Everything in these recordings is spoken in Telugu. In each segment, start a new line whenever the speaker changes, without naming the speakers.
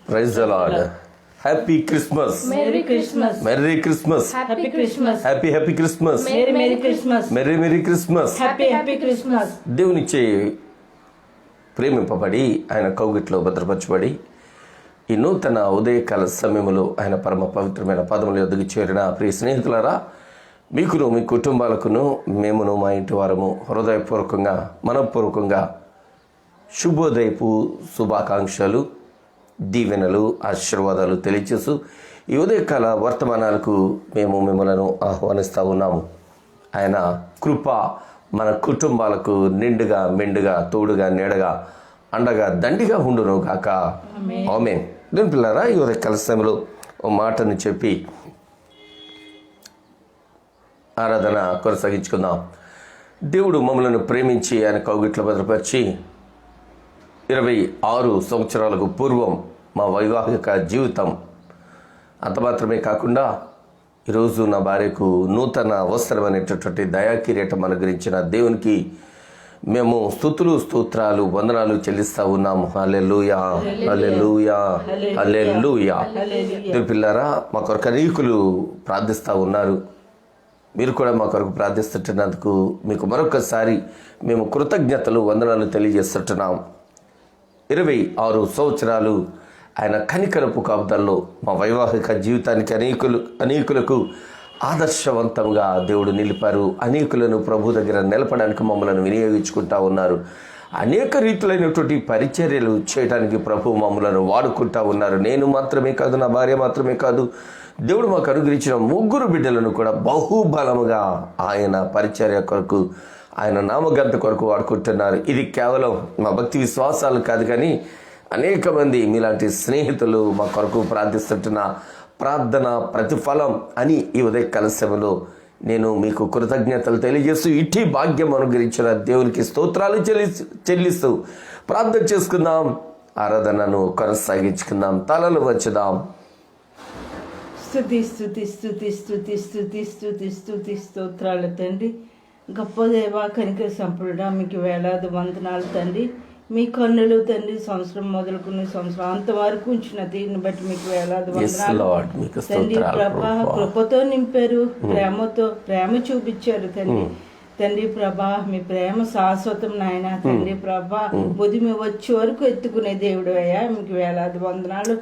Praise the lord. Happy Christmas.
Merry Christmas.
Merry Christmas.
Happy Christmas.
Happy happy Christmas.
Merry Christmas.
Merry merry Christmas.
Happy Christmas.
దేవునిచ్చే ప్రేమింపబడి ఆయన కౌగిట్లో భద్రపరచబడి ఈ నూతన ఉదయకాల సమయంలో ఆయన పరమ పవిత్రమైన పదముల యొద్దకు చేరిన ప్రియ స్నేహితులారా, మీకును మీ కుటుంబాలకును మేమును మా ఇంటి వారము హృదయపూర్వకంగా మనపూర్వకంగా శుభోదయపు శుభాకాంక్షలు, దీవెనలు, ఆశీర్వాదాలు తెలియచేస్తూ ఈ ఉదయకాల వర్తమానాలకు మేము మిమ్మలను ఆహ్వానిస్తూ ఉన్నాము. ఆయన కృప మన కుటుంబాలకు నిండుగా మెండుగా తోడుగా నీడగా అండగా దండిగా ఉండును గాక. ఆమేన్. దేవుని పిల్లారా, ఈ ఉదయకాల సమయంలో ఓ మాటని చెప్పి ఆరాధన కొనసాగించుకుందాం. దేవుడు మమ్మల్ని ప్రేమించి ఆయన కౌగిట్లో భద్రపరిచి 26 సంవత్సరాలకు పూర్వం మా వైవాహిక జీవితం అంత మాత్రమే కాకుండా ఈరోజు నా భార్యకు నూతన అవసరమైనటువంటి దయాకిరీటం అనుగ్రహించిన దేవునికి మేము స్తుతులు స్తోత్రాలు వందనాలు చెల్లిస్తూ ఉన్నాము. హల్లెలూయా, హల్లెలూయా, హల్లెలూయా. దేవుని పిల్లారా, మా కొరకు అనేకులు ప్రార్థిస్తూ ఉన్నారు. మీరు కూడా మా కొరకు ప్రార్థిస్తుంటున్నందుకు మీకు మరొకసారి మేము కృతజ్ఞతలు వందనాలు తెలియజేస్తుంటున్నాం. 26 సంవత్సరాలు ఆయన కనికరపు కాపుదల్లో మా వైవాహిక జీవితానికి అనేకులకు ఆదర్శవంతంగా దేవుడు నిలిపారు. అనేకులను ప్రభు దగ్గర నిలపడానికి మమ్మల్ని వినియోగించుకుంటా ఉన్నారు. అనేక రీతులైనటువంటి పరిచర్యలు చేయడానికి ప్రభు మమ్మలను వాడుకుంటా ఉన్నారు. నేను మాత్రమే కాదు, నా భార్య మాత్రమే కాదు, దేవుడు మాకు అనుగ్రహించిన 3 బిడ్డలను కూడా బహుబలముగా ఆయన పరిచర్య కొరకు, ఆయన నామగంత కొరకు వాడుకుంటున్నారు. ఇది కేవలం మా భక్తి విశ్వాసాలు కాదు, కానీ అనేక మంది మీలాంటి స్నేహితులు మా కొరకు ప్రార్థిస్తుంటున్న ప్రార్థన ప్రతిఫలం అని ఈ ఉదయకాల సమయంలో నేను మీకు కృతజ్ఞతలు తెలియజేస్తూ ఇట్టి భాగ్యం అనుగ్రహించిన దేవునికి స్తోత్రాలు చెల్లిస్తూ ప్రార్థన చేసుకుందాం. ఆరాధనను కొనసాగించుకుందాం. తలలు వంచుదాం.
స్తుతి స్తుతి స్తుతి స్తుతి స్తుతి స్తుతి స్తుతి స్తోత్రాలు తండ్రి. గొప్ప దేవ, కనికర సంపూర్ణ, మీకు వేలాది వందనాలు తండ్రి. మీ కన్నులు తండ్రి సంవత్సరం మొదలుకున్న సంవత్సరం అంతవరకు ఉంచిన దీన్ని బట్టి మీకు వేలాది వందనాలు తండ్రి. ప్రభా, కృపతో నింపారు, ప్రేమ చూపించారు తండ్రి. తండ్రి ప్రభా, మీ ప్రేమ శాశ్వతం నాయన. తండ్రి ప్రభా, బుదిమి వచ్చే వరకు ఎత్తుకునే దేవుడు అయ్యా, మీకు వేలాది వందనాలు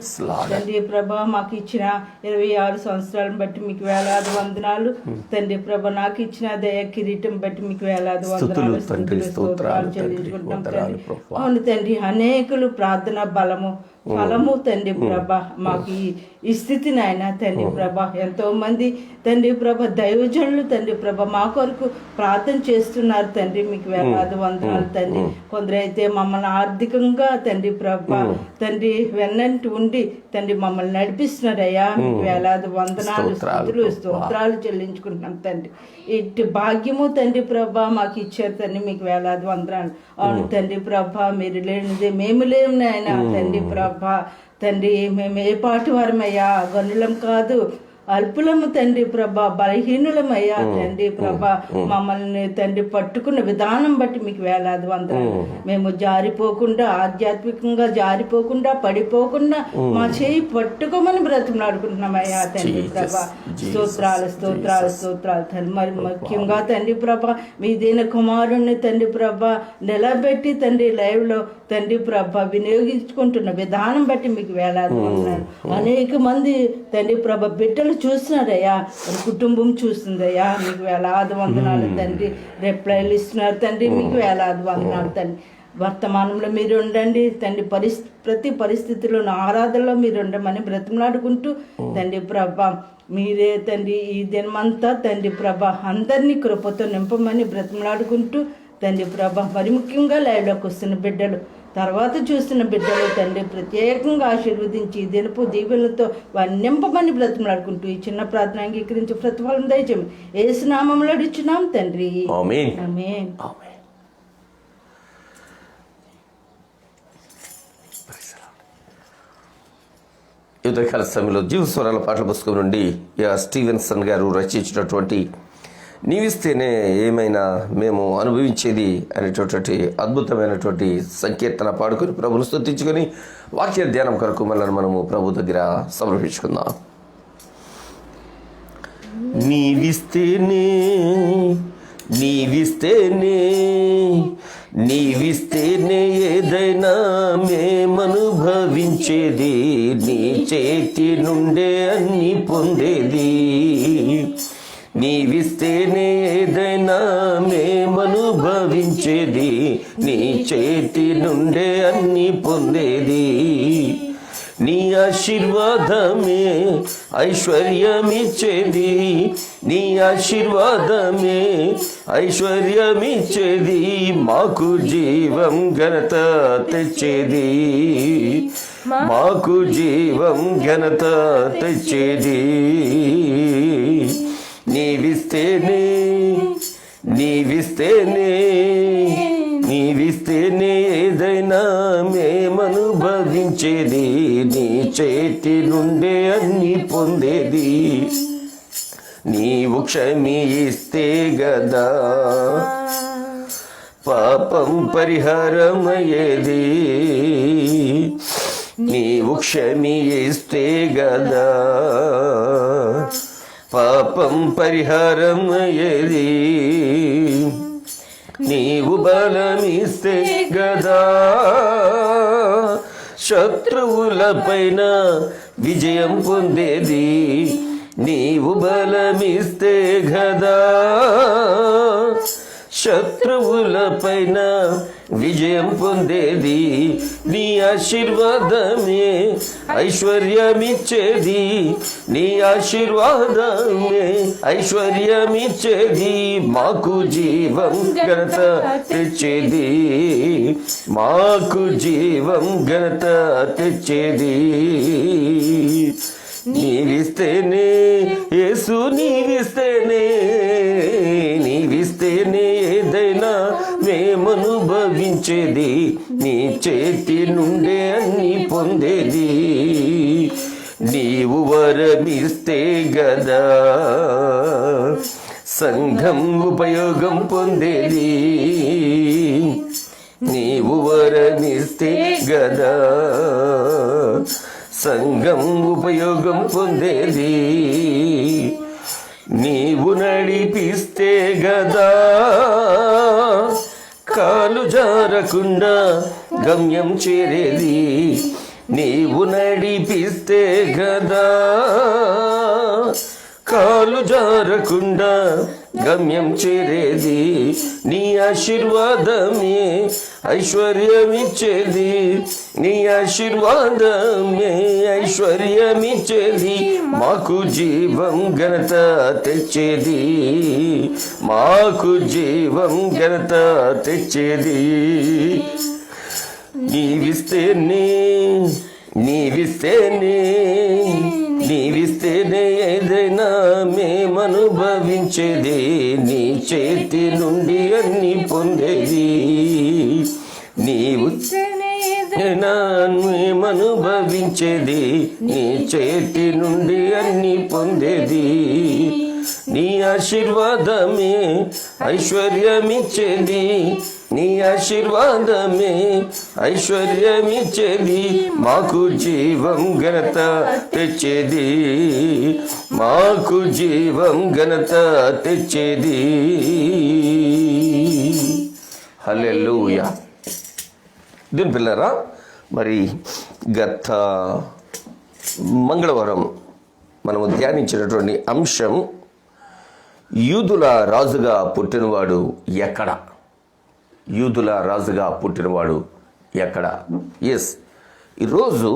తండ్రి ప్రభా. మాకు ఇచ్చిన 26 సంవత్సరాలను బట్టి మీకు వేలాది వందనాలు తండ్రి ప్రభా. నాకు ఇచ్చిన దయ కిరీటం బట్టి మీకు వేలాది వందనాలు స్తోత్రాలు చెల్లించుకుంటాం తండ్రి. అవును తండ్రి, అనేకులు ప్రార్థన ఫలము తండ్రి ప్రభా మాకు ఈ స్థితి నాయన. తండ్రి ప్రభా, ఎంతో మంది తండ్రి ప్రభా దైవజనులు తండ్రి ప్రభా మా కొరకు ప్రార్థన చేస్తున్నారు తండ్రి. మీకు వేలాది వందనాలు తండ్రి. కొందరైతే మమ్మల్ని ఆర్థికంగా తండ్రి ప్రభా తండ్రి వెన్నంటి ఉండి తండ్రి మమ్మల్ని నడిపిస్తున్నారయ్యా, మీకు వేలాది వందనాలు స్తోత్రాలు చెల్లించుకుంటున్నాం తండ్రి. ఇటు భాగ్యము తండ్రి ప్రభా మాకు ఇచ్చారు తండ్రి, మీకు వేలాది వందనాలు. అవును తండ్రి ప్రభా, మీరు లేనిదే మేము లేము నాయన. తండ్రి ప్రభా తండ్రి, మేము ఏ పాటి వారమయ్యా, గనులం కాదు, అల్పులము తండ్రి ప్రభా, బలహీనులమయ్యా తండ్రి ప్రభా. మమ్మల్ని తండ్రి పట్టుకున్న విధానం బట్టి మీకు వేలాది వందనాలు. మేము జారిపోకుండా, ఆధ్యాత్మికంగా జారిపోకుండా, పడిపోకుండా మా చేయి పట్టుకోమని బ్రతిమలాడుకుంటున్నామయ్యా తండ్రి ప్రభా. స్తోత్రాలు స్తోత్రాలు స్తోత్రాలు తండ్రి. మరి ముఖ్యంగా తండ్రి ప్రభా, మీ దీన కుమారుణ్ణి తండ్రి ప్రభా నిలబెట్టి తండ్రి లైవ్ లో తండ్రి ప్రభా వినియోగించుకుంటున్న విధానం బట్టి మీకు వేలాది వందనాలు. అనేక మంది తండ్రి ప్రభా బిడ్డలు చూస్తున్నారయ్యా, కుటుంబం చూస్తుందయ్యా, మీకు వేలాది వందనాలు తండ్రి. రిప్లైలు ఇస్తున్నారు తండ్రి, మీకు వేలాది వందనాలు తండ్రి. వర్తమానంలో మీరు ఉండండి తండ్రి. ప్రతి పరిస్థితుల్లోనూ ఆరాధనలో మీరు ఉండమని బ్రతిమలాడుకుంటూ తండ్రి ప్రభా, మీరే తండ్రి ఈ దినమంతా తండ్రి ప్రభా అందరినీ కృపతో నింపమని బ్రతిమలాడుకుంటూ తండ్రి ప్రభా, మరి ముఖ్యంగా లైవ్లోకి వస్తున్న బిడ్డలు, తర్వాత చూస్తున్న బిడ్డలు తండ్రి ప్రత్యేకంగా ఆశీర్వదించి దినపు దీవెనలతో నింపమని బ్రతిమలాడుకుంటూ ఈ చిన్న ప్రార్థన అంగీకరించి ప్రతిఫలం దయచేయమని యేసు నామములో అడుగుచున్నాం తండ్రి.
ఆమేన్.
ఆమేన్.
ఉదయకాల సమయంలో జీవస్వరాల పాటల పుస్తకం నుండి స్టీవెన్సన్ గారు రచించినటువంటి నీవిస్తేనే ఏమైనా మేము అనుభవించేది అనేటటువంటి అద్భుతమైనటువంటి సంకీర్తన పాడుకొని ప్రభుని స్తుతించుకొని వాక్య ధ్యానం కొరకు మనల్ని మనము ప్రభు దగ్గర సమర్పించుకుందాం. నీవిస్తేనే నీవిస్తేనే నీవిస్తేనే ఏదైనా మేమనుభవించేది, నీ చేతి నుండే అన్ని పొందేది. నీవిస్తేనే ఏదైనా మేమనుభవించేది, నీ చేతి నుండే అన్ని పొందేది. నీ ఆశీర్వాదమే ఐశ్వర్యమిచ్చేది, నీ ఆశీర్వాదమే ఐశ్వర్యమిచ్చేది. మాకు జీవం ఘనత తెచ్చేది, మాకు జీవం ఘనత తెచ్చేది. నీవిస్తేనే నీవిస్తేనే నీవిస్తేనే ఏదైనా మేమనుభవించేది, నీ చేతి నుండే అన్ని పొందేది. నీవు క్షమిస్తే గదా పాపం పరిహారమయ్యేది, నీవు క్షమిస్తే గదా పాపం పరిహారమయ్యేది. నీవు బలమిస్తే గదా శత్రువులపైన విజయం పొందేది, నీవు బలమిస్తే గదా శత్రువులపైన విజయం పొందేది. నీ ఆశీర్వాదమే ఐశ్వర్యమిచ్చేది, నీ ఆశీర్వాదమే ఐశ్వర్యమిచ్చేది. మాకు జీవం ఘనత తెచ్చేది, మాకు జీవం ఘనత తెచ్చేది. నీవిస్తేనే యేసు నీవిస్తేనే నీవిస్తేనే ఏదైనా మేమనుభవించేది, నీ చేతి నుండే అన్ని పొందేది. నీవు వరమిస్తే గదా సంఘం ఉపయోగం పొందేది, నీవు వరమిస్తే గదా సంఘం ఉపయోగం పొందేది. నీవు నడిపిస్తే గదా కాలు జారకుండా గమ్యం చేరేది, నీవు నడిపిస్తే గదా కాలు జారకుండా గమ్యం చేరేది. నీ ఆశీర్వాదమే ఐశ్వర్యమిచ్చేది, నీ ఆశీర్వాదమే ఐశ్వర్యమిచ్చేది. మాకు జీవం ఘనత తెచ్చేది, మాకు జీవం ఘనత తెచ్చేది. నీవిస్తేనే నీవిస్తేనే నీవిస్తేనే ఏదైనా మేమనుభవించేది, నీ చేతి నుండి అన్ని పొందేది. నీవు మేమనుభవించేది, నీ చేతి నుండి అన్ని పొందేది. నీ ఆశీర్వాదమే ఐశ్వర్యమిచ్చేది, నీ ఆశీర్వాదమే ఐశ్వర్యమిచ్చేది. మాకు జీవం ఘనత తెచ్చేది, మాకు జీవం ఘనత తెచ్చేది. హల్లెలూయా. దీని పిల్లరా, మరి గత మంగళవారం మనము ధ్యానించినటువంటి అంశం యూదుల రాజుగా పుట్టినవాడు ఎక్కడ, యూదుల రాజుగా పుట్టినవాడు ఎక్కడ. ఎస్, ఈరోజు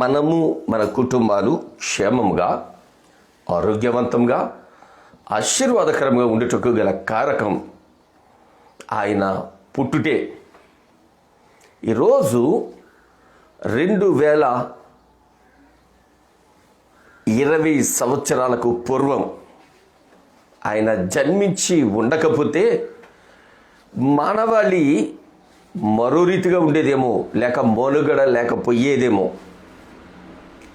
మనము మన కుటుంబాలు క్షేమంగా ఆరోగ్యవంతంగా ఆశీర్వాదకరంగా ఉండేటకు గల కారకం ఆయన పుట్టుటే. ఈరోజు 2020 సంవత్సరాలకు పూర్వం ఆయన జన్మించి ఉండకపోతే మానవాళి మరో రీతిగా ఉండేదేమో, లేక మనుగడ లేకపోయేదేమో.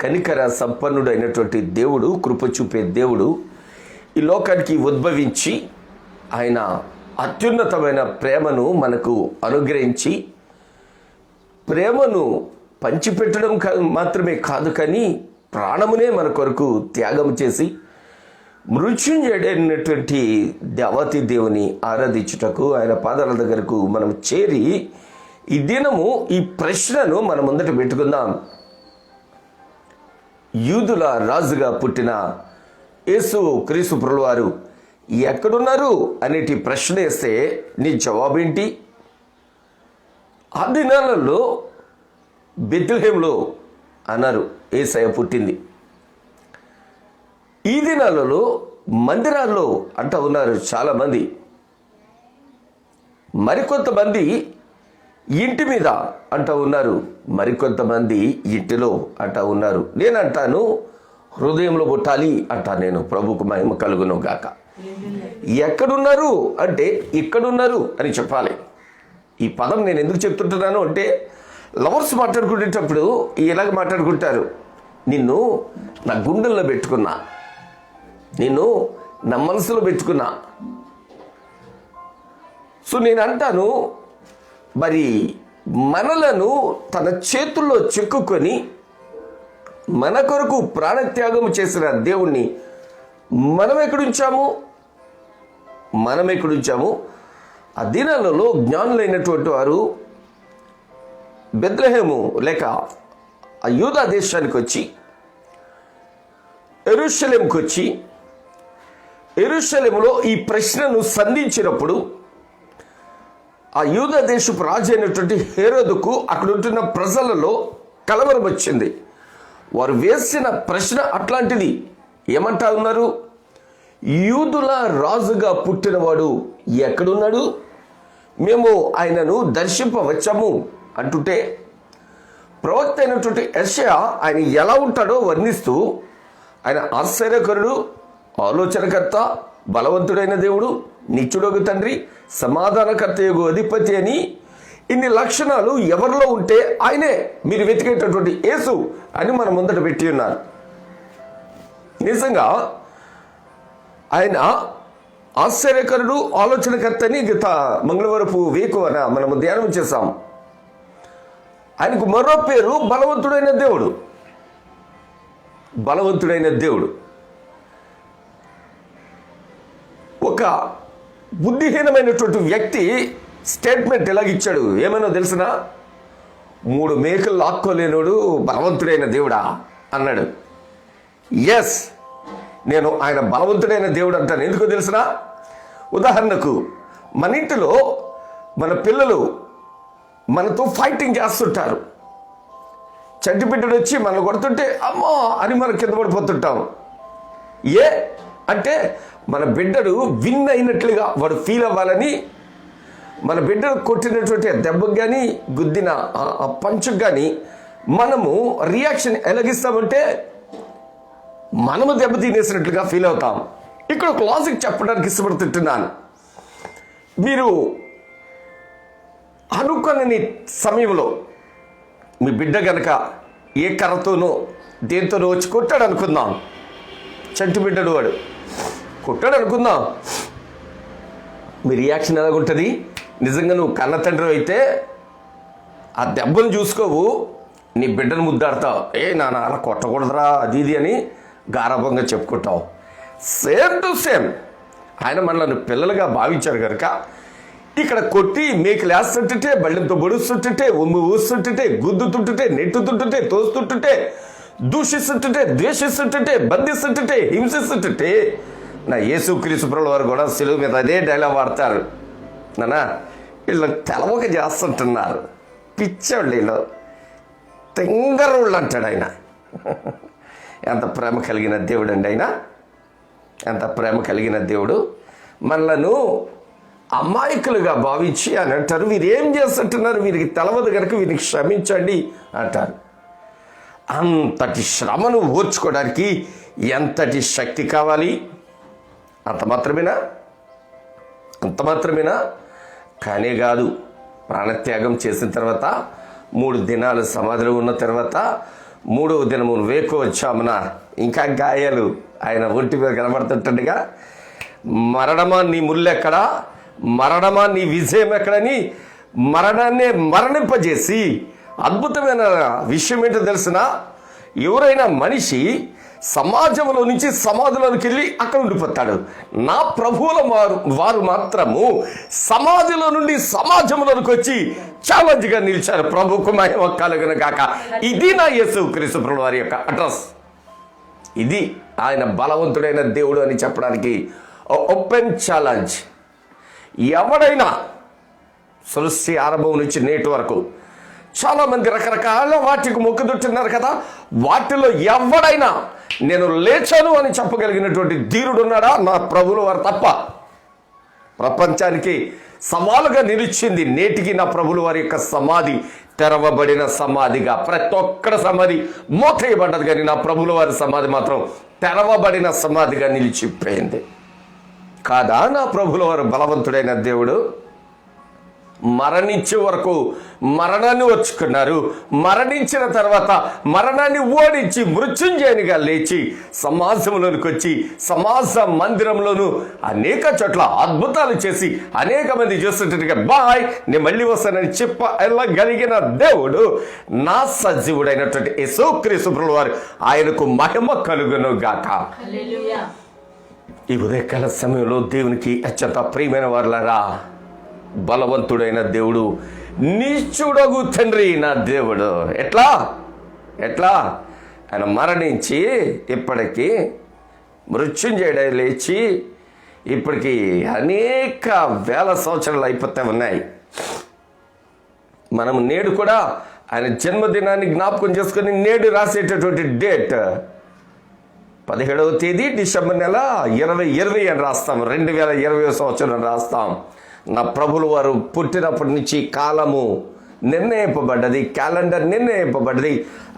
కనికర సంపన్నుడు అయినటువంటి దేవుడు, కృప చూపే దేవుడు ఈ లోకానికి ఉద్భవించి ఆయన అత్యున్నతమైన ప్రేమను మనకు అనుగ్రహించి ప్రేమను పంచిపెట్టడం మాత్రమే కాదు, కానీ ప్రాణమునే మన కొరకు త్యాగం చేసి మృత్యుంజయుడైనటువంటి దేవాతి దేవుని ఆరాధించుటకు ఆయన పాదాల దగ్గరకు మనం చేరి ఈ దినము ఈ ప్రశ్నను మన ముందట పెట్టుకుందాం. యూదుల రాజుగా పుట్టిన యేసు క్రీస్తు ప్రభువారు ఎక్కడున్నారు అనేటి ప్రశ్న వేస్తే నీ జవాబేంటి? ఆ దినాలలో బెత్లెహేములో అన్నారు యేసయ్య పుట్టింది. ఈ దినాలలో మందిరాల్లో అంటూ ఉన్నారు చాలామంది. మరికొంతమంది ఇంటి మీద అంటూ ఉన్నారు, మరికొంతమంది ఇంటిలో అంటూ ఉన్నారు. నేనంటాను హృదయంలో పుట్టాలి అంటాను నేను. ప్రభుకు మహిమ కలుగును గాక. ఎక్కడున్నారు అంటే ఇక్కడున్నారు అని చెప్పాలి. ఈ పదం నేను ఎందుకు చెప్తుంటున్నాను అంటే, లవర్స్ మాట్లాడుకునేటప్పుడు ఇలాగ మాట్లాడుకుంటారు, నిన్ను నా గుండెల్లో పెట్టుకున్నా, నిన్ను నా మనసులో పెట్టుకున్నా. సో నేను అంటాను, మరి మనలను తన చేతుల్లో చెక్కుకొని మన కొరకు ప్రాణత్యాగం చేసిన దేవుణ్ణి మనం ఎక్కడుంచాము? ఆ దినాలలో జ్ఞానులైనటువంటి వారు బెత్లెహేము లేక ఆ యూదా దేశానికి వచ్చి యెరూషలేముకి వచ్చి యెరూషలేములో ఈ ప్రశ్నను సంధించినప్పుడు ఆ యూదా దేశపు రాజు అయినటువంటి హేరోదుకు అక్కడ ఉంటున్న ప్రజలలో కలవరం వచ్చింది. వారు వేసిన ప్రశ్న అట్లాంటిది. ఏమంటా ఉన్నారు? యూదుల రాజుగా పుట్టినవాడు ఎక్కడున్నాడు? మేము ఆయనను దర్శింపవచ్చాము అంటుంటే, ప్రవక్త అయినటువంటి యెషయా ఆయన ఎలా ఉంటాడో వర్ణిస్తూ, ఆయన ఆశ్చర్యకరుడు, ఆలోచనకర్త, బలవంతుడైన దేవుడు, నిత్యుడగు తండ్రి, సమాధానకర్తయగు అధిపతి అని ఇన్ని లక్షణాలు ఎవరిలో ఉంటే ఆయనే మీరు వెతికేటటువంటి యేసు అని మన ముందట పెట్టి ఉన్నారు. నిజంగా ఆయన ఆశ్చర్యకరుడు, ఆలోచనకర్తని గత మంగళవారపు వేకువన మనము ధ్యానం చేశాం. ఆయనకు మరో పేరు బలవంతుడైన దేవుడు. ఒక బుద్ధిహీనమైనటువంటి వ్యక్తి స్టేట్మెంట్ ఎలాగిచ్చాడు ఏమైనా తెలిసిన? 3 మేకలు లాక్కోలేనోడు బలవంతుడైన దేవుడా అన్నాడు. ఎస్, నేను ఆయన బలవంతుడైన దేవుడు అంటాను. ఎందుకో తెలిసిన? ఉదాహరణకు మన ఇంటిలో మన పిల్లలు మనతో ఫైటింగ్ చేస్తుంటారు. చంటి బిడ్డడు వచ్చి మనం కొడుతుంటే అమ్మో అని మనం కింద పడిపోతుంటాం. ఏ అంటే మన బిడ్డడు విన్ అయినట్లుగా వాడు ఫీల్ అవ్వాలని మన బిడ్డను కొట్టినటువంటి దెబ్బకు కానీ గుద్దిన పంచుకు కానీ మనము రియాక్షన్ ఎలాగిస్తామంటే మనము దెబ్బ తినేసినట్లుగా ఫీల్ అవుతాం. ఇక్కడ ఒక లాజిక్ చెప్పడానికి ఇష్టపడుతుంటున్నాను. మీరు అనుకున్న సమయంలో మీ బిడ్డ కనుక ఏ కర్రతోనో దేంతోనో వచ్చి కొట్టాడు అనుకుందాం, చంటి బిడ్డడు వాడు కొట్టాడు అనుకుందాం, మీ రియాక్షన్ ఎలాగుంటుంది? నిజంగా నువ్వు కన్న తండ్రి అయితే ఆ దెబ్బను చూసుకోవు, నీ బిడ్డను ముద్దాడతావు, ఏ నాన్న అలా కొట్టకూడదురా అది ఇది అని గారాభంగా చెప్పుకుంటావు. సేమ్ టు సేమ్ ఆయన మనల్ని పిల్లలుగా భావించారు కనుక ఇక్కడ కొట్టి మేకలు వేస్తుంటే, బళ్ళంతో బొడుస్తుంటే, ఉమ్ము ఊస్తుంటే, గుద్దుతుంటే, నెట్టుతుంటే, తోస్తుంటే, దూషిస్తుంటే, ద్వేషిస్తుంటే, బంధిస్తుంటే, హింసిస్తుంటే, నా యేసుక్రీస్తు ప్రభువు వారు కూడా సిలువ మీద అదే డైలాగ్ వాడతారు. నానా వీళ్ళు తెలవక చేస్తుంటున్నారు, పిచ్చోళ్ళు వీళ్ళు, తెంగరోళ్ళు అంటాడు ఆయన. ఎంత ప్రేమ కలిగిన దేవుడు అండి ఆయన, ఎంత ప్రేమ కలిగిన దేవుడు. మనలను అమాయకులుగా భావించి అని అంటారు. వీరు ఏం చేస్తుంటున్నారు, వీరికి తెలవదు కనుక వీరికి క్షమించండి అంటారు. అంతటి శ్రమను ఓర్చుకోవడానికి ఎంతటి శక్తి కావాలి? అంత మాత్రమేనా? కానే కాదు. ప్రాణత్యాగం చేసిన తర్వాత 3 దినాలు సమాధిలో ఉన్న తర్వాత 3వ దినము వేకువ వచ్చామున ఇంకా గాయాలు ఆయన ఒంటి మీద కనబడుతుంటండిగా, మరణమా నీ ముల్లెక్కడా, మరణమా నీ విజయం ఎక్కడని మరణాన్నే మరణింపజేసి, అద్భుతమైన విషయం ఏంటో తెలిసిన, ఎవరైనా మనిషి సమాజంలో నుంచి సమాధిలోనికి వెళ్ళి అక్కడ ఉండిపోతాడు. నా ప్రభువుల వారు మాత్రము సమాధిలో నుండి సమాజంలోనికి వచ్చి ఛాలెంజ్గా నిలిచారు. ప్రభువుకు మహిమ కలుగును గాక. ఇది నా యేసుక్రీస్తు ప్రభువు వారి యొక్క అడ్రస్. ఇది ఆయన బలవంతుడైన దేవుడు అని చెప్పడానికి ఓపెన్ ఛాలెంజ్. ఎవడైనా సృష్టి ఆరంభం నుంచి నేటి వరకు చాలామంది రకరకాల వాటికి మొక్కుతుంటున్నారు కదా, వాటిలో ఎవడైనా నేను లేచాను అని చెప్పగలిగినటువంటి ధీరుడు ఉన్నాడా? నా ప్రభువుల వారు తప్ప. ప్రపంచానికి సవాలుగా నిలిచింది నేటికి నా ప్రభువుల వారి యొక్క సమాధి తెరవబడిన సమాధిగా. ప్రతి ఒక్కడ సమాధి మూతేయబడ్డది, కానీ నా ప్రభువుల వారి సమాధి మాత్రం తెరవబడిన సమాధిగా నిలిచిపోయింది. కాదా నా ప్రభువుల వారు బలవంతుడైన దేవుడు? మరణించే వరకు మరణాన్ని వచ్చుకున్నారు. మరణించిన తర్వాత మరణాన్ని ఓడించి మృత్యుంజయునిగా లేచి సమాజంలోనికి వచ్చి సమాజ మందిరంలోనూ అనేక చోట్ల అద్భుతాలు చేసి అనేక మంది చూస్తుంటే బాయ్ నేను మళ్ళీ వస్తానని చెప్పగలిగిన దేవుడు నా సజీవుడైనటువంటి యేసుక్రీస్తు ప్రభువు వారు, ఆయనకు మహిమ కలుగును గాక. ఈ ఉదయకాల సమయంలో దేవునికి అత్యంత ప్రియమైన వారులారా, బలవంతుడైన దేవుడు, నీచుడగు తండ్రి నా దేవుడు. ఎట్లా ఆయన మరణించి ఇప్పటికీ మృత్యుంజయుడై లేచి ఇప్పటికి అనేక వేల సంవత్సరాలు అయిపోతే ఉన్నాయి. మనం నేడు కూడా ఆయన జన్మదినాన్ని జ్ఞాపకం చేసుకుని నేడు రాసేటటువంటి డేట్ 17వ తేదీ డిసెంబర్ నెల 2020 అని రాస్తాం. 2020 సంవత్సరం రాస్తాం. నా ప్రభువుల వారు పుట్టినప్పటి నుంచి కాలము నిర్ణయింపబడ్డది, క్యాలెండర్ నిర్ణయింపబడ్డది.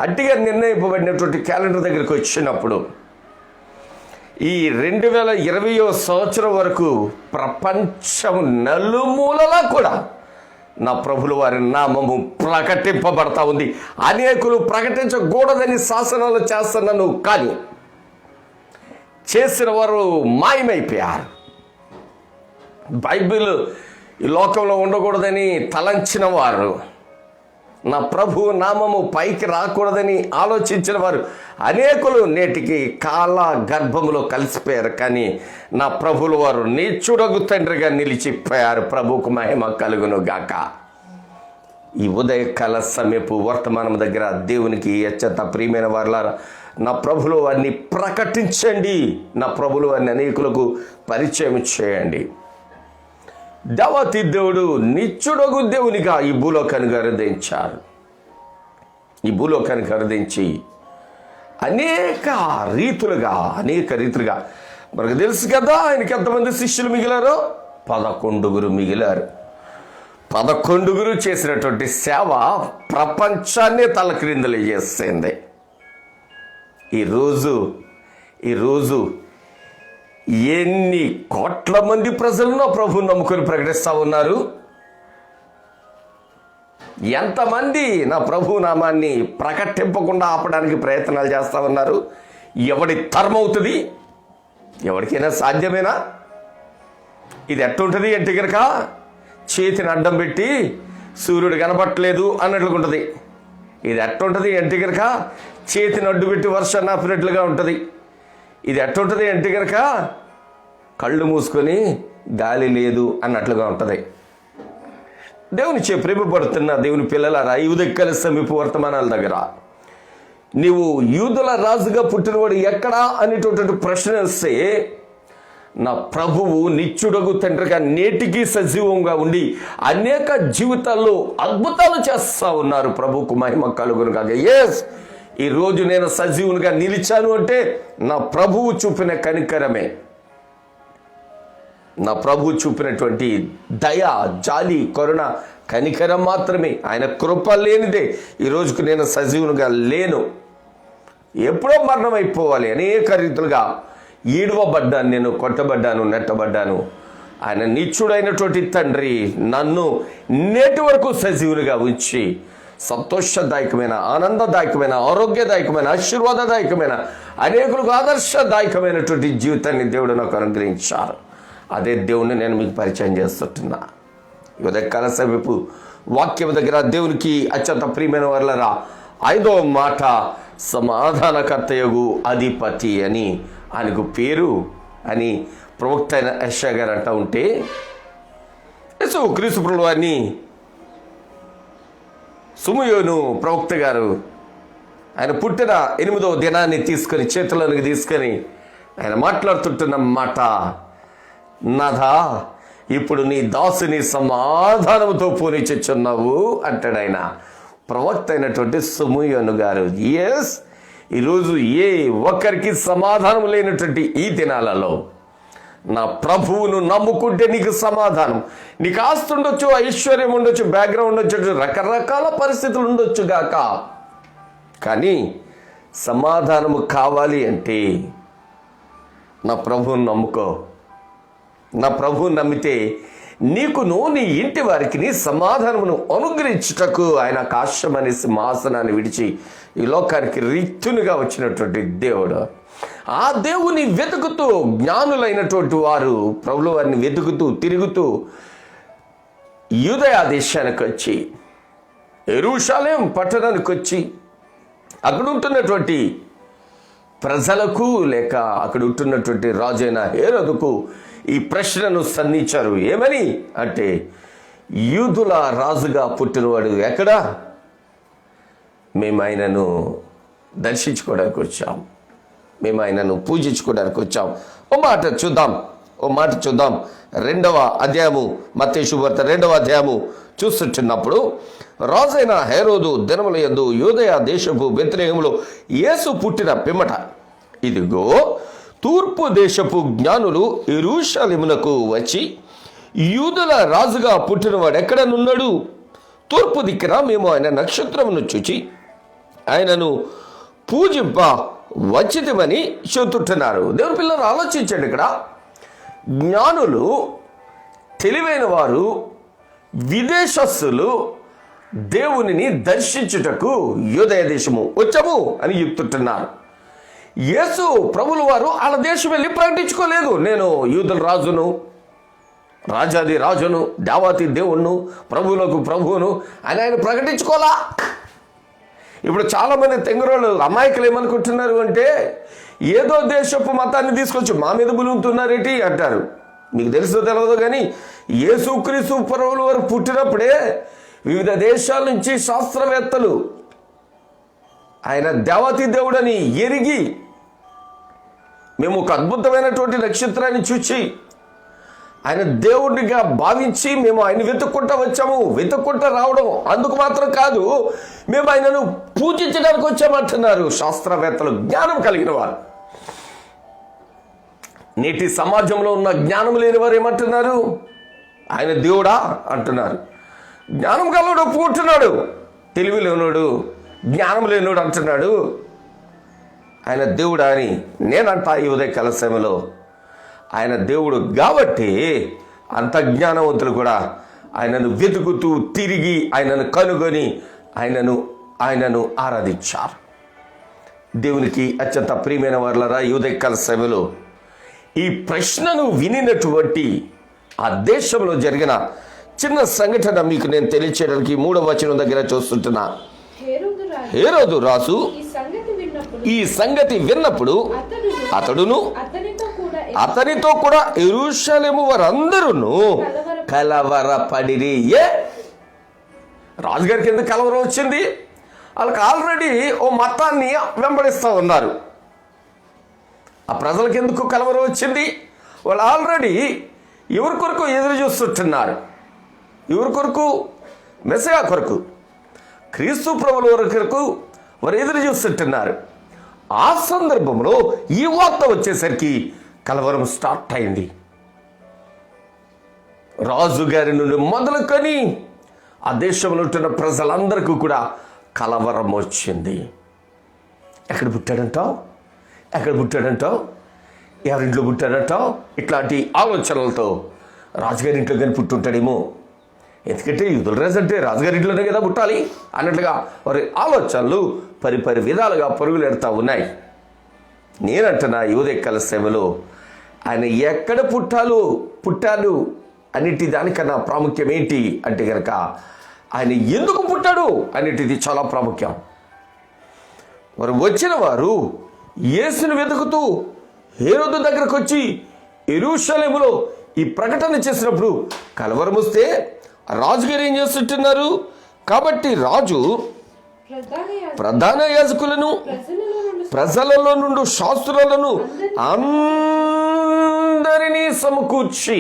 అట్టిగా నిర్ణయింపబడినటువంటి క్యాలెండర్ దగ్గరికి వచ్చినప్పుడు ఈ 2020 సంవత్సరం వరకు ప్రపంచం నలుమూలలా కూడా నా ప్రభువుల వారి నామము ప్రకటింపబడతా ఉంది. అనేకులు ప్రకటించకూడదని శాసనాలు చేస్తున్నాను, కానీ చేసిన వారు మాయమైపోయారు. బైబిల్ ఈ లోకంలో ఉండకూడదని తలంచిన వారు, నా ప్రభు నామము పైకి రాకూడదని ఆలోచించిన వారు అనేకులు నేటికి కాల గర్భములో కలిసిపోయారు. కానీ నా ప్రభువుల వారు నీచుడగు తండ్రిగా నిలిచిపోయారు. ప్రభువుకు మహిమ కలుగును గాక. ఈ ఉదయకాల సమయపు వర్తమానం దగ్గర దేవునికి అత్యంత ప్రియమైన వారులారా, నా ప్రభువుల వారిని ప్రకటించండి. నా ప్రభువుల వారిని అనేకులకు పరిచయం చేయండి. దేవతి దేవుడు నిత్యుడగు దేవునిగా ఈ భూలోకానికి అరుదించారు. ఈ భూలోకానికి అరుదించి అనేక రీతులుగా మనకు తెలుసు కదా, ఆయనకి ఎంతమంది శిష్యులు మిగిలారో? 11 మిగిలారు. 11 చేసినటువంటి సేవ ప్రపంచాన్ని తలక్రిందులు చేసింది. ఈరోజు ఎన్ని కోట్ల మంది ప్రజలు నా ప్రభువుని నమ్ముకొని ప్రకటిస్తూ ఉన్నారు? ఎంతమంది నా ప్రభు నామాన్ని ప్రకటింపకుండా ఆపడానికి ప్రయత్నాలు చేస్తూ ఉన్నారు? ఎవడి తరం అవుతుంది? ఎవరికైనా సాధ్యమేనా? ఇది ఎట్టుంటుంది అంటే కనుక చేతిని అడ్డం పెట్టి సూర్యుడు కనబట్టలేదు అన్నట్లుగా. ఇది ఎట్టుంటుంది అంటే కనుక చేతిని అడ్డు పెట్టి వర్షాన్ని ఆపినట్లుగా ఉంటుంది. ఇది ఎట్టుంటుంది అంటే కనుక కళ్ళు మూసుకొని గాలి లేదు అన్నట్లుగా ఉంటుంది. దేవుని ప్రేమపడుతున్న దేవుని పిల్లలారా, ఈ ఉదయకాల సమీప వర్తమానాల దగ్గర నీవు యూదుల రాజుగా పుట్టినవాడు ఎక్కడా అనేటటువంటి ప్రశ్న వస్తే, నా ప్రభువు నిత్యుడగు తండ్రిగా నేటికి సజీవంగా ఉండి అనేక జీవితాల్లో అద్భుతాలు చేస్తూ ఉన్నారు. ప్రభువుకు మహిమ కలుగును కాక. ఎస్, ఈరోజు నేను సజీవునిగా నిలిచాను అంటే నా ప్రభువు చూపిన కనికరమే, నా ప్రభువు చూపినటువంటి దయ, జాలి, కరుణ, కనికరం మాత్రమే. ఆయన కృప లేనిదే ఈరోజుకు నేను సజీవునిగా లేను. ఎప్పుడో మరణం అయిపోవాలి. అనేక రీతులుగా ఈడవబడ్డాను, నేను కొట్టబడ్డాను, నెట్టబడ్డాను. ఆయన నిత్యుడైనటువంటి తండ్రి నన్ను నేటి వరకు సజీవునిగా ఉంచి సంతోషదాయకమైన, ఆనందదాయకమైన, ఆరోగ్యదాయకమైన, ఆశీర్వాదదాయకమైన, అనేకులకు ఆదర్శదాయకమైనటువంటి జీవితాన్ని దేవుడు నాకు అనుగ్రహించారు. అదే దేవుణ్ణి నేను మీకు పరిచయం చేస్తున్నా. ఉదయకాల సమీపు వాక్యం దగ్గర దేవునికి అత్యంత ప్రియమైన వాళ్ళరా 5వ మాట సమాధానకర్తయగు అధిపతి అని ఆయనకు పేరు అని ప్రవక్త అయిన యెషయా గారు అంటూ ఉంటే, యేసు క్రీస్తు ప్రభువు వారిని సుమయోను ప్రవక్త గారు ఆయన పుట్టిన 8వ దినాన్ని తీసుకొని చేతుల్లోనికి తీసుకొని ఆయన మాట్లాడుతుంటున్న మాట, నాథా ఇప్పుడు నీ దాసుని సమాధానంతో పూనిచ్చుచున్నావు అంటాడు ఆయన. ప్రవక్త అయినటువంటి సుమయోను గారు. ఎస్, ఈరోజు ఏ ఒక్కరికి సమాధానం లేనటువంటి ఈ దినాలలో నా ప్రభువును నమ్ముకుంటే నీకు సమాధానం. నీకు ఆస్తి ఉండొచ్చు, ఐశ్వర్యం ఉండొచ్చు, బ్యాక్గ్రౌండ్ ఉండొచ్చు, రకరకాల పరిస్థితులు ఉండొచ్చు గాక, కానీ సమాధానము కావాలి అంటే నా ప్రభువును నమ్ముకో. నా ప్రభువును నమ్మితే నీకును నీ ఇంటి వారికి నీ సమాధానమును అనుగ్రహించుటకు ఆయన ఆకాశం అనే సింహాసనాన్ని విడిచి ఈ లోకానికి రిక్తునిగా వచ్చినటువంటి దేవుడు. ఆ దేవుని వెతుకుతూ జ్ఞానులైనటువంటి వారు ప్రభువు వారిని వెతుకుతూ తిరుగుతూ యూదయ దేశానికి వచ్చి యెరూషలేం పట్టణానికి వచ్చి అక్కడ ఉంటున్నటువంటి ప్రజలకు లేక అక్కడ ఉంటున్నటువంటి రాజైన హేరోదుకు ఈ ప్రశ్నను సంధించారు. ఏమని అంటే, యూదుల రాజుగా పుట్టినవాడు ఎక్కడా? మేము ఆయనను దర్శించుకోవడానికి వచ్చాం, మేము ఆయనను పూజించుకోవడానికి వచ్చాం. ఓ మాట చూద్దాం 2వ అధ్యాయము మత్తయి శుభవార్త 2వ అధ్యాయము చూస్తుంటున్నప్పుడు, రాజైన హేరోదు దినముల యందు యూదయ దేశపు బెత్లెహేములో యేసు పుట్టిన పిమ్మట ఇదిగో తూర్పు దేశపు జ్ఞానులు యెరూషలేమునకు వచ్చి, యూదుల రాజుగా పుట్టినవాడు ఎక్కడనున్నాడు? తూర్పు దిక్కున మేము ఆయన నక్షత్రమును చూచి ఆయనను పూజింప వచ్చితమని చెబుతుంటున్నారు. దేవుని పిల్లలు ఆలోచించండి. ఇక్కడ జ్ఞానులు, తెలివైన వారు, విదేశస్తులు దేవునిని దర్శించుటకు యూదయ దేశము వచ్చాము అని చెప్తుంటున్నారు. యేసు ప్రభుల వారు వాళ్ళ దేశం వెళ్ళి ప్రకటించుకోలేదు, నేను యూదుల రాజును, రాజాది రాజును, దేవాతి దేవుణ్ణు, ప్రభువులకు ప్రభువును అని ఆయన ప్రకటించుకోలా. ఇప్పుడు చాలామంది తెంగరోళ్ళు అమాయకులు ఏమనుకుంటున్నారు అంటే, ఏదో దేశపు మతాన్ని తీసుకొచ్చి మా మీద బులుగుతున్నారేంటి అంటారు. మీకు తెలుసో తెలియదు కానీ యేసుక్రీస్తు ప్రభువుల వారు పుట్టినప్పుడే వివిధ దేశాల నుంచి శాస్త్రవేత్తలు ఆయన దేవతి దేవుడని ఎరిగి, మేము ఒక అద్భుతమైనటువంటి నక్షత్రాన్ని చూచి ఆయన దేవుడిగా భావించి మేము ఆయన వెతుక్కుంటా వచ్చాము. వెతుక్కుంటా రావడం అందుకు మాత్రం కాదు, మేము ఆయనను పూజించడానికి వచ్చామంటున్నారు శాస్త్రవేత్తలు, జ్ఞానం కలిగిన వారు. నేటి సమాజంలో ఉన్న జ్ఞానం లేని వారు ఏమంటున్నారు? ఆయన దేవుడా అంటున్నారు. జ్ఞానం కలవాడు ఒప్పుకుంటున్నాడు, తెలివి లేనోడు, జ్ఞానం లేనోడు అంటున్నాడు ఆయన దేవుడా అని. నేనంటా ఈ ఉదయకాల సమయంలో ఆయన దేవుడు కాబట్టి అంత జ్ఞానవంతులు కూడా ఆయనను వెతుకుతూ తిరిగి ఆయనను కనుగొని ఆయనను ఆరాధించారు. దేవునికి అత్యంత ప్రియమైన వారులారా, ఈ ఉదయకాల సమయంలో ఈ ప్రశ్నను వినినటువంటి ఆ దేశంలో జరిగిన చిన్న సంఘటన మీకు నేను తెలియచేయడానికి 3వ వచనం దగ్గర చూస్తుంటున్నా. హేరోదు రాజు ఈ సంగతి విన్నప్పుడు అతడును అతనితో కూడా యెరూషలేము వారందరూ కలవరపడిరి. రాజుగారికి ఎందుకు కలవరం వచ్చింది? వాళ్ళకి ఆల్రెడీ ఓ మతాన్ని వెంబడిస్తూ ఉన్నారు. ఆ ప్రజలకు ఎందుకు కలవరం వచ్చింది? వాళ్ళు ఆల్రెడీ ఎవరి కొరకు ఎదురు చూస్తుంటున్నారు. ఎవరి కొరకు? మెస్సయా కొరకు, క్రీస్తు ప్రభువుల కొరకు వారు ఎదురు చూస్తుంటున్నారు. ఆ సందర్భంలో ఈ వార్త వచ్చేసరికి కలవరం స్టార్ట్ అయింది. రాజుగారి నుండి మొదలుకొని ఆ దేశంలో ఉంటున్న ప్రజలందరికీ కూడా కలవరం వచ్చింది. ఎక్కడ పుట్టాడంటావు? ఎవరింట్లో పుట్టాడంటావు? ఇట్లాంటి ఆలోచనలతో రాజుగారి ఇంట్లో కానీ పుట్టుంటాడేమో, ఎందుకంటే యూదుల రాజు అంటే రాజుగారింట్లోనే కదా పుట్టాలి అన్నట్లుగా వారి ఆలోచనలు పరిపరి విధాలుగా పరుగులెడతా ఉన్నాయి. నేనంటున్నా యువదెక్కల శ్రమలో ఆయన ఎక్కడ పుట్టాడు అన్నిటి దానికన్నా ప్రాముఖ్యం ఏంటి అంటే కనుక ఆయన ఎందుకు పుట్టాడు అన్నిటిది చాలా ప్రాముఖ్యం. వారు వచ్చిన వారు యేసును వెతుకుతూ హేరోదు దగ్గరకు వచ్చి యెరూషలేములో ఈ ప్రకటన చేసినప్పుడు కలవరం వస్తే రాజుగారు ఏం చేస్తుంటున్నారు కాబట్టి రాజు ప్రధాన యాజకులను ప్రజలలో నుండి శాస్త్రులను అందరినీ సమకూర్చి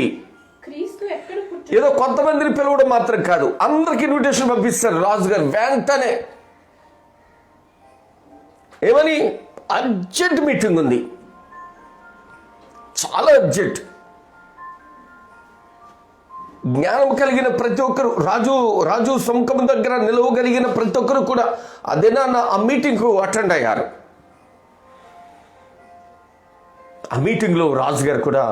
ఏదో కొంతమందిని పిలవడం మాత్రం కాదు, అందరికి ఇన్విటేషన్ పంపిస్తారు రాజుగారు వెంటనే. ఏమని? అర్జెంట్ మీటింగ్ ఉంది, చాలా అర్జెంట్. జ్ఞానం కలిగిన ప్రతి ఒక్కరు రాజు సముఖం దగ్గర నిలవగలిగిన ప్రతి ఒక్కరు కూడా అదేనా ఆ మీటింగ్కు అటెండ్ అయ్యారు. ఆ మీటింగ్లో రాజుగారు కూడా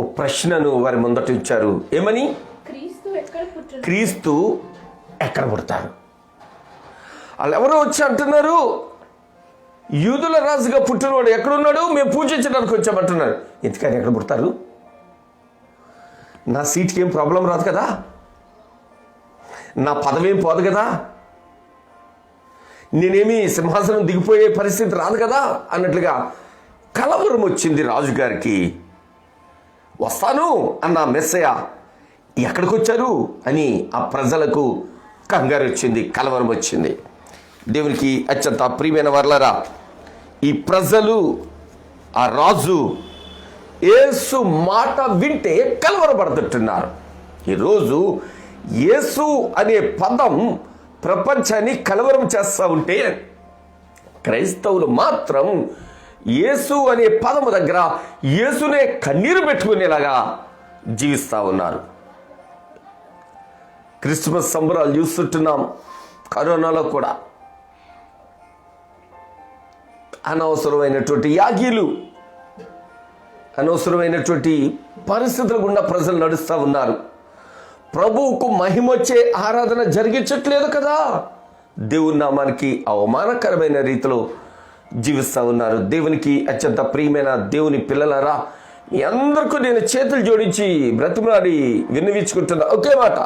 ఒక ప్రశ్నను వారి ముందట ఇచ్చారు. ఏమని? క్రీస్తు ఎక్కడ పుడతారు? వాళ్ళు ఎవరో వచ్చి అంటున్నారు, యూదుల రాజుగా పుట్టినవాడు ఎక్కడున్నాడు, మేము పూజించడానికి వచ్చామంటున్నారు. ఎందుకని ఎక్కడ పుడతారు? నా సీట్కి ఏం ప్రాబ్లం రాదు కదా, నా పదవేం పోదు కదా, నేనేమి సింహాసనం దిగిపోయే పరిస్థితి రాదు కదా అన్నట్లుగా కలవరం వచ్చింది రాజుగారికి. వస్తాను అన్న మెస్సయ్య ఎక్కడికి వచ్చారు అని ఆ ప్రజలకు కంగారు వచ్చింది, కలవరం వచ్చింది. దేవునికి అత్యంత ప్రియమైన వర్లరా, ఈ ప్రజలు ఆ రాజు యేసు మాట వింటే కలవరపడుతుంటున్నారు. ఈరోజు యేసు అనే పదం ప్రపంచాన్ని కలవరం చేస్తూ ఉంటే క్రైస్తవులు మాత్రం యేసు అనే పదము దగ్గర యేసునే కన్నీరు పెట్టుకునేలాగా జీవిస్తూ ఉన్నారు. క్రిస్మస్ సంబరాలు చూస్తుంటున్నాం. కరోనాలో కూడా అనవసరమైనటువంటి యాగీలు, అనవసరమైనటువంటి పరిస్థితులు గుండా ప్రజలు నడుస్తూ ఉన్నారు. ప్రభువుకు మహిమొచ్చే ఆరాధన జరిగించట్లేదు కదా, దేవుని నామానికి అవమానకరమైన రీతిలో జీవిస్తూ ఉన్నారు. దేవునికి అత్యంత ప్రియమైన దేవుని పిల్లలారా, మీ అందరికీ నేను చేతులు జోడించి బ్రతిమలాడి విన్నవించుకుంటున్నా ఒకే మాట.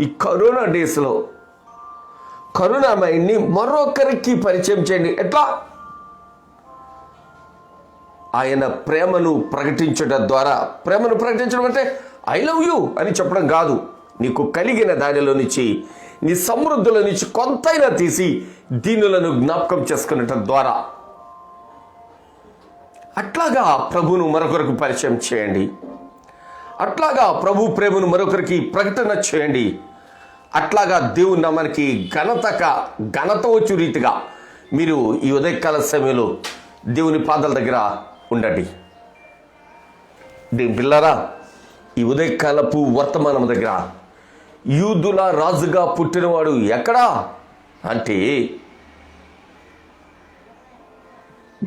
ఈ కరోనా డేస్లో కరుణామయుడిని మరొకరికి పరిచయం చేయండి. ఎట్లా? ఆయన ప్రేమను ప్రకటించడం ద్వారా. ప్రేమను ప్రకటించడం అంటే ఐ లవ్ యూ అని చెప్పడం కాదు, నీకు కలిగిన దానిలో నుంచి, నీ సమృద్ధిలో నుంచి కొంతైనా తీసి దీనులను జ్ఞాపకం చేసుకునేటం ద్వారా. అట్లాగా ప్రభువును మరొకరికి పరిచయం చేయండి. అట్లాగా ప్రభు ప్రేమను మరొకరికి ప్రకటన చేయండి. అట్లాగా దేవుని నామానికి ఘనత వచ్చు రీతిగా మీరు ఈ ఉదయకాల సమయంలో దేవుని పాదాల దగ్గర ఉండండి. దేవుని పిల్లరా, ఈ ఉదయకాలపు వర్తమానం దగ్గర యూదుల రాజుగా పుట్టినవాడు ఎక్కడా అంటే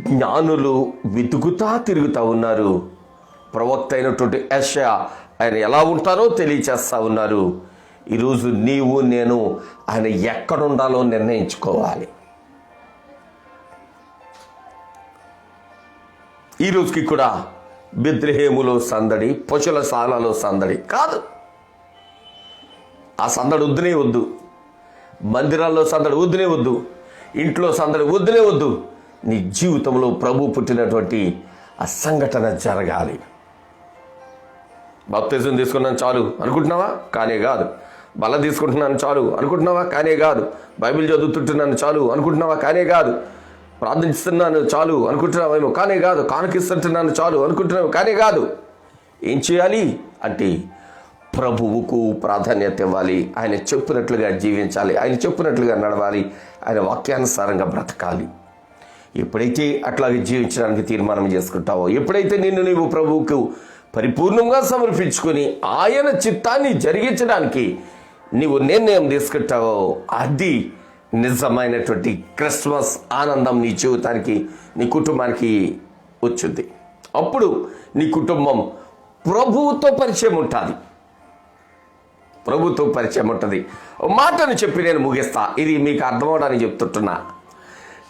జ్ఞానులు వెతుకుతా తిరుగుతూ ఉన్నారు. ప్రవక్త అయినటువంటి యెషయా ఆయన ఎలా ఉంటారో తెలియచేస్తూ ఉన్నారు. ఈరోజు నీవు నేను ఆయన ఎక్కడుండాలో నిర్ణయించుకోవాలి. ఈ రోజుకి కూడా బెత్లెహేములో సందడి, పశుల శాలలో సందడి కాదు. ఆ సందడి వద్దునే వద్దు, మందిరాల్లో సందడి వద్దునే వద్దు, ఇంట్లో సందడి వద్దునే వద్దు. నీ జీవితంలో ప్రభు పుట్టినటువంటి ఆ సంఘటన జరగాలి. బాప్తిజం తీసుకున్నాను చాలు అనుకుంటున్నావా? కానే కాదు. బల తీసుకుంటున్నాను చాలు అనుకుంటున్నావా? కానే కాదు. బైబిల్ చదువుతుంటున్నాను చాలు అనుకుంటున్నావా? కానే కాదు. ప్రార్థిస్తున్నాను చాలు అనుకుంటున్నావేమో, కానే కాదు. కానుకిస్తుంటున్నాను చాలు అనుకుంటున్నావు, కానే కాదు. ఏం చేయాలి అంటే ప్రభువుకు ప్రాధాన్యత ఇవ్వాలి. ఆయన చెప్పినట్లుగా జీవించాలి, ఆయన చెప్పినట్లుగా నడవాలి, ఆయన వాక్యానుసారంగా బ్రతకాలి. ఎప్పుడైతే అట్లాగే జీవించడానికి తీర్మానం చేసుకుంటావో, ఎప్పుడైతే నీవు ప్రభువుకు పరిపూర్ణంగా సమర్పించుకొని ఆయన చిత్తాన్ని జరిగించడానికి నీవు నిర్ణయం తీసుకుంటావో, అది నిజమైనటువంటి క్రిస్మస్ ఆనందం నీ జీవితానికి, నీ కుటుంబానికి వచ్చింది. అప్పుడు నీ కుటుంబం ప్రభువుతో పరిచయం ఉంటుంది. ప్రభుతో పరిచయం ఉంటుంది. మాటను చెప్పి నేను ముగిస్తా, ఇది మీకు అర్థమవడానికి చెప్తుంటున్నా.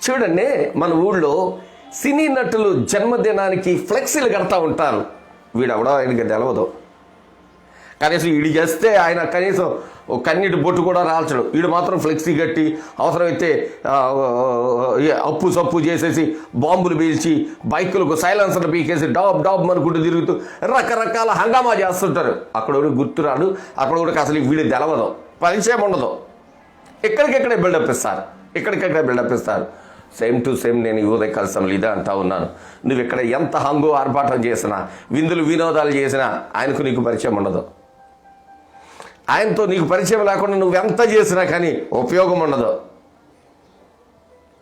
చూడండి, మన ఊళ్ళో సినీ నటులు జన్మదినానికి ఫ్లెక్సీలు కడతా ఉంటారు. వీడెవడో ఆయనకి తెలవదు. కనీసం వీడు చేస్తే ఆయన కనీసం కన్నీటి బొట్టు కూడా రాల్చడు. వీడు మాత్రం ఫ్లెక్సీ కట్టి అవసరమైతే అప్పు సప్పు చేసేసి బాంబులు పీల్చి బైకులకు సైలెన్సర్లు పీకేసి డాబ్ డాబ్ అనుకుంటూ తిరుగుతూ రకరకాల హంగామా చేస్తుంటారు. అక్కడ గుర్తురాడు, అక్కడ అసలు వీడు తెలవదు, పరిచయం ఉండదు. ఎక్కడికెక్కడే బిల్డప్ ఇస్తారు. సేమ్ టు సేమ్ నేను యువత కలిసంలో ఇదే అంటా ఉన్నాను. నువ్వు ఇక్కడ ఎంత హంగు ఆర్భాటం చేసినా, విందులు వినోదాలు చేసినా ఆయనకు నీకు పరిచయం ఉండదు. ఆయనతో నీకు పరిచయం లేకుండా నువ్వెంత చేసినా కానీ ఉపయోగం ఉండదు.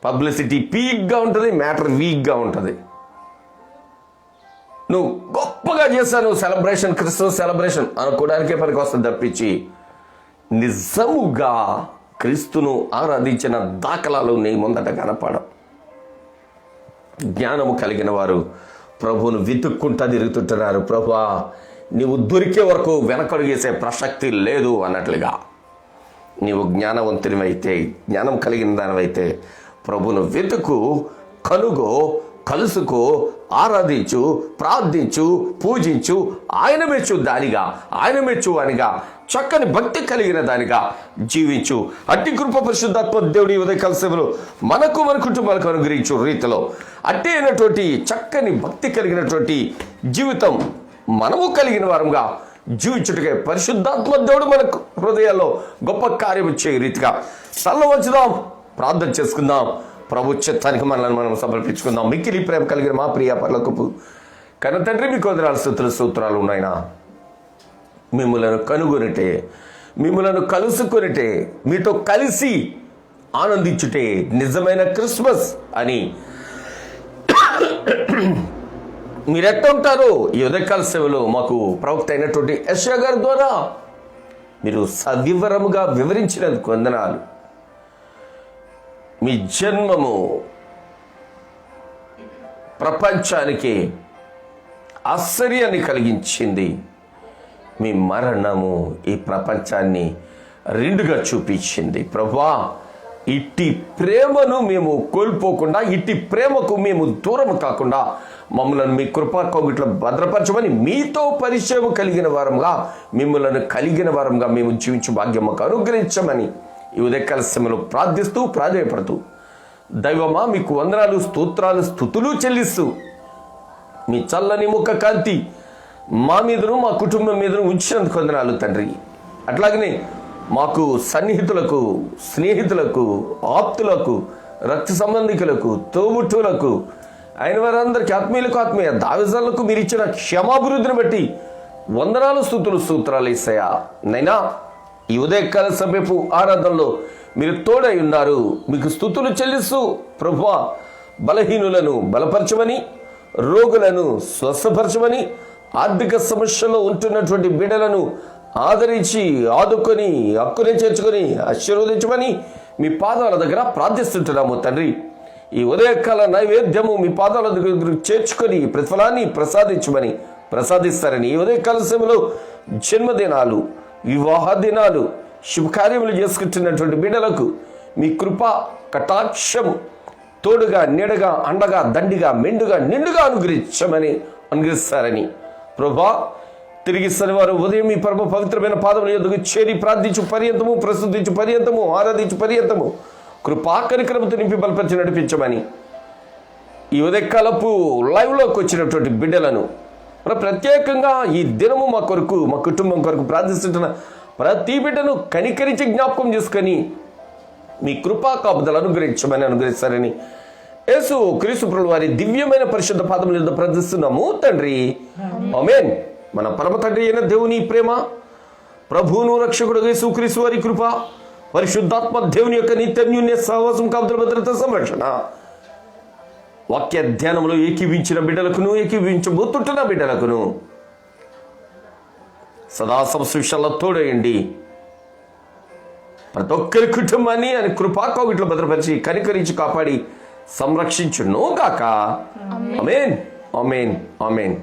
పబ్లిసిటీ పీక్గా ఉంటుంది, మ్యాటర్ వీక్గా ఉంటుంది. నువ్వు గొప్పగా చేశాను సెలబ్రేషన్, క్రిస్మస్ సెలబ్రేషన్ అనుకోవడానికే పనికి వస్తుంది తప్పించి నిజముగా క్రీస్తును ఆరాధించిన దాఖలాలు నీ ముందట కనపడం. జ్ఞానము కలిగిన వారు ప్రభువును వెతుక్కుంటా తిరుగుతుంటున్నారు. ప్రభువా, నీవు దొరికే వరకు వెనకడుగేసే ప్రసక్తి లేదు అన్నట్లుగా. నీవు జ్ఞానవంతునివైతే, జ్ఞానం కలిగిన దానివైతే ప్రభువును వెతుకు, కనుగో, కలుసుకో, ఆరాధించు, ప్రార్థించు, పూజించు. ఆయన మెచ్చు అనిగా చక్కని భక్తి కలిగిన దానిగా జీవించు. అట్టి కృప పరిశుద్ధాత్మ దేవుడి ఉదయకాల సేవలో మనకు మన కుటుంబాలకు అనుగ్రహించు రీతిలో అట్టి అయినటువంటి చక్కని భక్తి కలిగినటువంటి జీవితం మనము కలిగిన వారంగా జీవించుటకే పరిశుద్ధాత్మ దేవుడు మనకు హృదయాల్లో గొప్ప కార్యం చేయే రీతిగా తల్ల వచ్చుదాం, ప్రార్థన చేసుకుందాం. ప్రభు చిత్తానికి మనల్ని మనం సమర్పించుకుందాం. మిక్కిలి ప్రేమ కలిగిన మా ప్రియ పరలోకపు కన్న తండ్రి, మీకు వందనాలు, స్తుతులు, స్తోత్రాలు ఉన్నాయినా. మిమ్మలను కనుగొనిటే, మిమ్మలను కలుసుకొనిటే, మీతో కలిసి ఆనందించుటే నిజమైన క్రిస్మస్ అని మీరెట్ట ఉంటారో ఈ ఉదయకాల సేవలో మాకు ప్రవక్త అయినటువంటి యెషయా గారి ద్వారా మీరు సవివరముగా వివరించినందుకు వందనాలు. మీ జన్మము ప్రపంచానికి ఆశ్చర్యాన్ని కలిగించింది. మీ మరణము ఈ ప్రపంచాన్ని రెండుగా చూపించింది. ప్రభువా, ఇట్టి ప్రేమను మేము కోల్పోకుండా, ఇట్టి ప్రేమకు మేము దూరం కాకుండా మమ్మల్ని మీ కృపా కౌగిట్లో భద్రపరచమని, మీతో పరిచయం కలిగిన వారంగా, మిమ్మల్ని కలిగిన వారంగా మేము జీవించే భాగ్యం మాకు అనుగ్రహించమని ఈ ఉదయకాల సమయంలో ప్రార్థిస్తూ ప్రాధేయపడుతూ, దైవమా మీకు వందనాలు, స్తోత్రాలు, స్తుతులు చెల్లిస్తూ మీ చల్లని ముఖ కాంతి మా మీదను మా కుటుంబం మీదను ఉంచినందుకు వందనాలు తండ్రి. అట్లాగనే మాకు సన్నిహితులకు, స్నేహితులకు, ఆప్తులకు, రక్త సంబంధికులకు, తోబుట్టువులకు, అయిన వారందరికీ ఆత్మీయులకు, ఆత్మీయ దావిజాలకు మీరు ఇచ్చిన క్షమాభివృద్ధిని బట్టి వందనాలు, స్తుతులు, స్తోత్రాలు యేసయ్యా. నైనా ఈ ఉదయకాల సమయపు ఆరాధనలో మీరు తోడై ఉన్నారు. మీకు స్తుతులు చెల్లిస్తూ ప్రభువా, బలహీనులను బలపరచమని, రోగులను స్వస్థపరచమని, ఆర్థిక సమస్యలో ఉంటున్నటువంటి బిడ్డలను ఆదరించి ఆదుకొని హక్కుని చేర్చుకొని ఆశీర్వదించమని మీ పాదాల దగ్గర ప్రార్థిస్తుంటున్నాము తండ్రి. ఈ ఉదయకాల నైవేద్యము మీ పాదాల దగ్గర చేర్చుకొని ప్రతిఫలాన్ని ప్రసాదిస్తారని, ఈ ఉదయకాల సమయంలో జన్మదినాలు, వివాహ దినాలు, శుభకార్యములు చేసుకుంటున్నటువంటి బిడ్డలకు మీ కృప కటాక్షము తోడుగా, నీడగా, అండగా, దండిగా, మెండుగా, నిండుగా అనుగ్రహిస్తారని ప్రభా, తిరిగి శనివారం ఉదయం మీ పరమ పవిత్రమైన పాదముల యొద్దకు చేరి ప్రార్థించు పర్యంతము, ప్రస్తుతించు పర్యంతము, ఆరాధించు పర్యంతము కృపా కనికరముతో నింపి బలపరిచి నడిపించమని, ఈ ఉదయకాలపు లైవ్లోకి వచ్చినటువంటి బిడ్డలను ప్రత్యేకంగా ఈ దినము మా కొరకు, మా కుటుంబం కొరకు ప్రార్థిస్తుంటున్న ప్రతి బిడ్డను కనికరించి జ్ఞాపకం చేసుకొని మీ కృపా కాపుదలు అనుగ్రహిస్తారని యేసు క్రీస్తు ప్రభువు వారి దివ్యమైన పరిశుద్ధ పాదముల యొద్ద ప్రార్థిస్తున్నాము తండ్రి. ఆమేన్. మన పరమ తండ్రి అయిన దేవుని ప్రేమ, ప్రభువును రక్షకుడు యేసు క్రీస్తు వారి కృప, పరిశుద్ధాత్మ దేవుని యొక్క నిత్యన్యూన్య సహవాసం, కాపుదల, భద్రత, సంరక్షణ వాక్య ధ్యానంలో ఏకీవించిన బిడ్డలకును, ఏకీవించబోతుంటున్న బిడ్డలకును సదా సంశిషాల తోడయండి. ప్రతి ఒక్కరి కుటుంబాన్ని ఆయన కృపా కౌగిట్లో భద్రపరిచి కనికరించి కాపాడి సంరక్షించును గాక. ఆమేన్, ఆమేన్, ఆమేన్.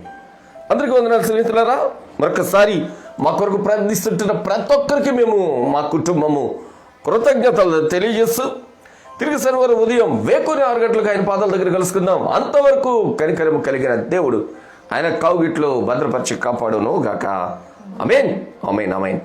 అందరికీ వందనాలు స్నేహితులారా. మరొకసారి మా కొరకు ప్రార్థిస్తుంటున్న ప్రతి ఒక్కరికి మేము మా కుటుంబము కృతజ్ఞతలు తెలియజేస్తూ తిరిగి శనివారం ఉదయం వేకుని 6 గంటలకు ఆయన పాదాల దగ్గర కలుసుకుందాం. అంతవరకు కనికరము కలిగిన దేవుడు ఆయన కౌగిట్లో భద్రపరిచి కాపాడును గాక. ఆమేన్, ఆమేన్, ఆమేన్.